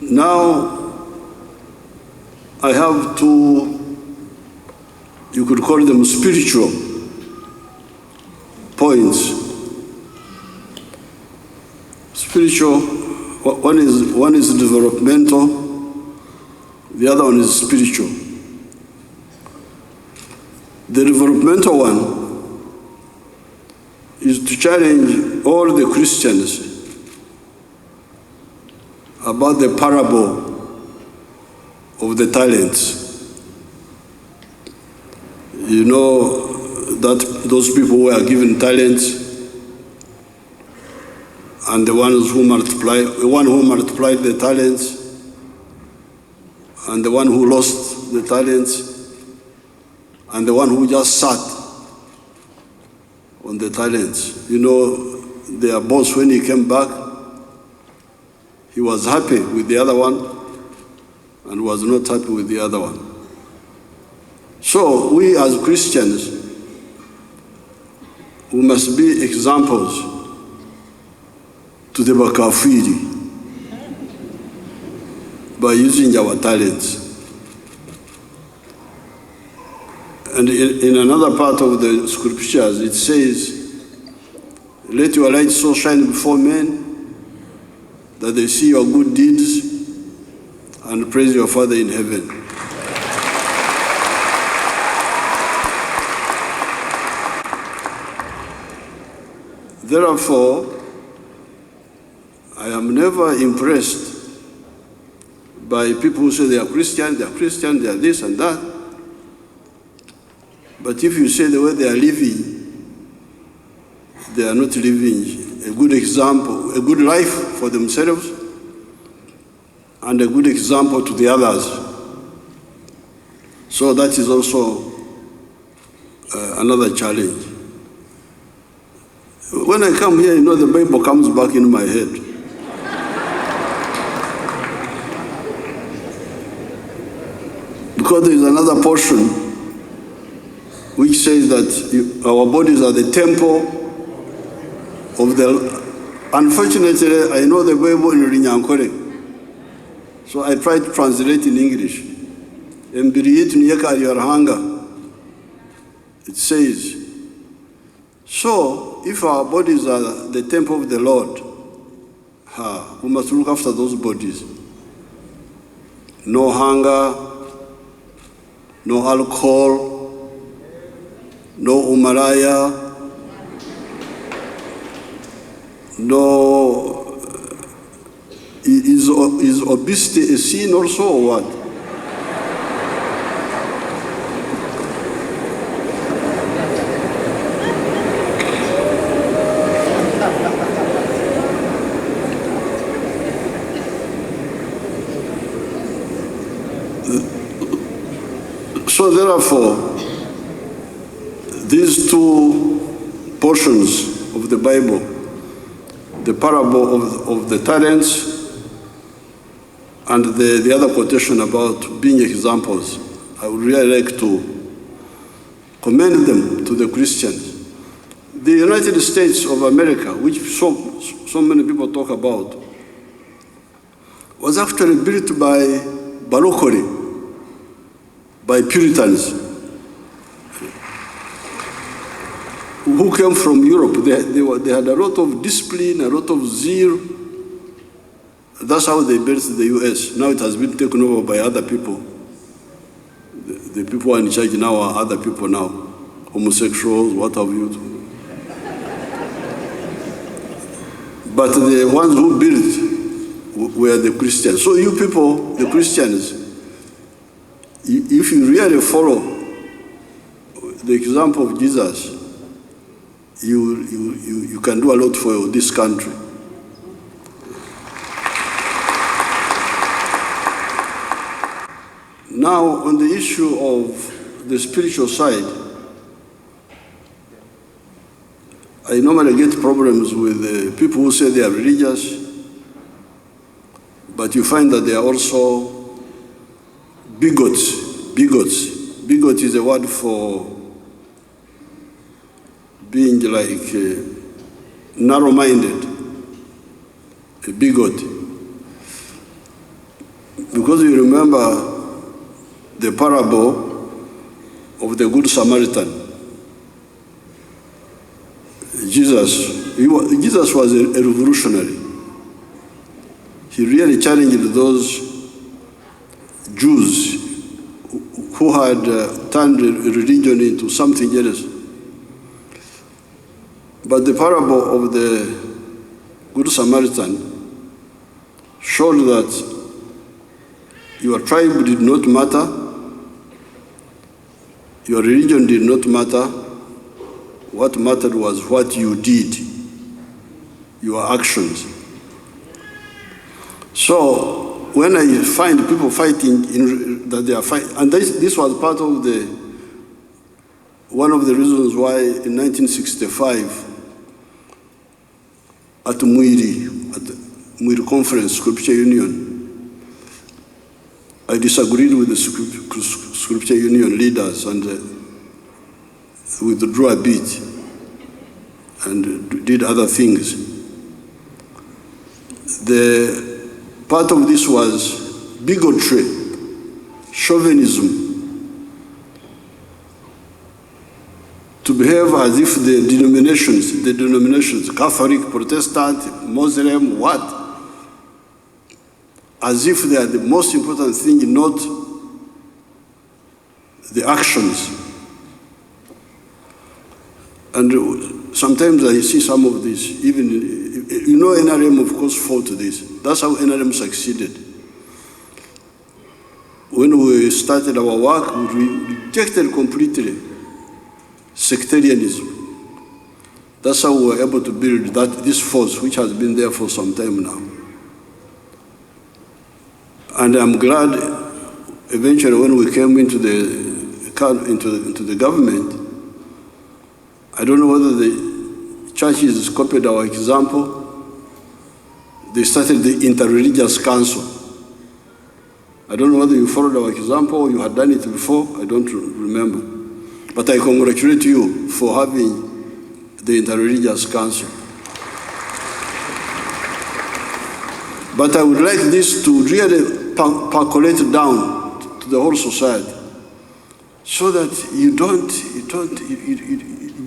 Now, I have two, you could call them spiritual points. Spiritual, one is developmental, the other one is spiritual. The developmental one is to challenge all the Christians about the parable of the talents. You know that those people who are given talents, and the one who multiplied the talents, and the one who lost the talents, and the one who just sat on the talents. You know, their boss, when he came back, he was happy with the other one and was not happy with the other one. So we as Christians, we must be examples to the Bakafiri by using our talents. And in another part of the scriptures, it says, let your light so shine before men that they see your good deeds and praise your Father in heaven. Therefore, I am never impressed by people who say they are Christian, they are this and that. But if you say the way they are living, they are not living a good example, a good life for themselves, and a good example to the others. So that is also another challenge. When I come here, you know, the Bible comes back in my head. Because there is another portion which says that our bodies are the temple of the... Unfortunately, I know the Bible in Rinyankore, so I tried to translate in English. It says, so if our bodies are the temple of the Lord, we must look after those bodies. No hunger, no alcohol, no umaraya, no... Is obesity a sin also or what? So therefore, these two portions of the Bible, the parable of the talents and the other quotation about being examples, I would really like to commend them to the Christians. The United States of America, which so many people talk about, was actually built by Balokore, by Puritans who came from Europe. They had a lot of discipline, a lot of zeal. That's how they built the US. Now it has been taken over by other people. The people who are in charge now are other people now. Homosexuals, what have you. But the ones who built were the Christians. So you people, the Christians, if you really follow the example of Jesus, you can do a lot for this country. Now, on the issue of the spiritual side, I normally get problems with people who say they are religious, but you find that they are also bigots. Bigot is a word for being like narrow-minded, a bigot. because you remember the parable of the Good Samaritan. Jesus was a revolutionary. He really challenged those Jews who had turned religion into something else. But the parable of the Good Samaritan showed that your tribe did not matter, your religion did not matter. What mattered was what you did, your actions. So when I find people fighting, that they are fighting, and this was part of one of the reasons why in 1965 at the Muiri Conference, Scripture Union, I disagreed with the Scripture Union leaders and withdrew a bit and did other things. The part of this was bigotry, chauvinism, to behave as if the denominations, Catholic, Protestant, Muslim, what? As if they are the most important thing, not the actions. And sometimes I see some of this, even, NRM of course fought this. That's how NRM succeeded. When we started our work, we rejected completely sectarianism. That's how we were able to build this force, which has been there for some time now. And I'm glad eventually when we came into the government, I don't know whether the churches copied our example. They started the Interreligious Council. I don't know whether you followed our example or you had done it before. I don't remember. But I congratulate you for having the Interreligious Council. But I would like this to really percolate down to the whole society, so that you don't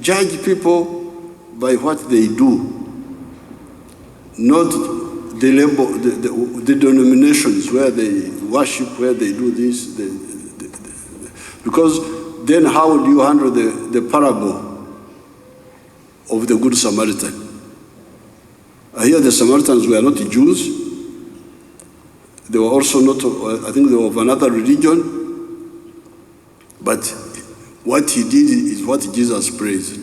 judge people by what they do, not the label, the denominations where they worship, where they do this. Because then how do you handle the parable of the Good Samaritan? I hear the Samaritans were not Jews. They were also not, I think they were of another religion. But what he did is what Jesus praised.